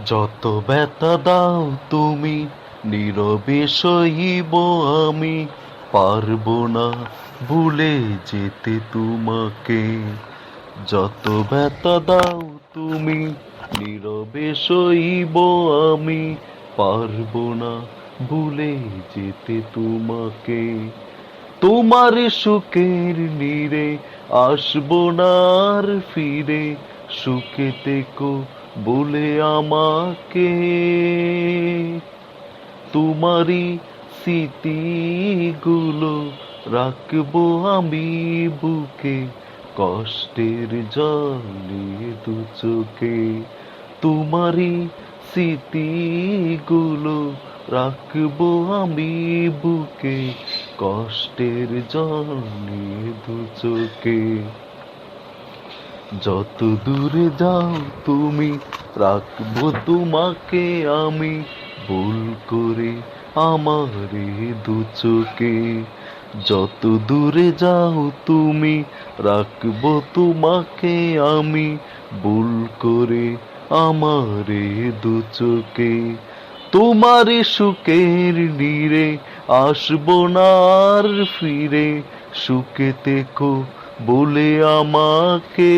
যত ব্যথা দাও তুমি, নীরবে সহিব আমি, পারবো না ভুলে যেতে তোমাকে। যত ব্যথা দাও তুমি, নীরবে সহিব আমি, পারবো না ভুলে যেতে তোমাকে। তোমার সুখের নীড়ে আসবো না আর ফিরে, সুখে থেকো বলে আমাকে। তোমারই স্মৃতিগুলো রাখবো আমি বুকে, কষ্টের জলে দু চোখে। তোমারই স্মৃতিগুলো রাখবো আমি বুকে, কষ্টের জলে দু চোখে। যত দূরে যাও তুমি, রাখবো তোমাকে আমি, ভুল করে আমারে দু চোখে। যত দূরে যাও তুমি, রাখবো তোমাকে আমি, ভুল করে আমারে দু চোখে। তোমার সুখের নীড়ে আসবো না আর ফিরে, সুখে থেকো বলে আমাকে।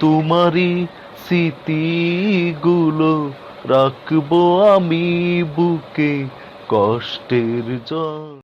তোমারই স্মৃতিগুলো রাখবো আমি বুকে, কষ্টের জল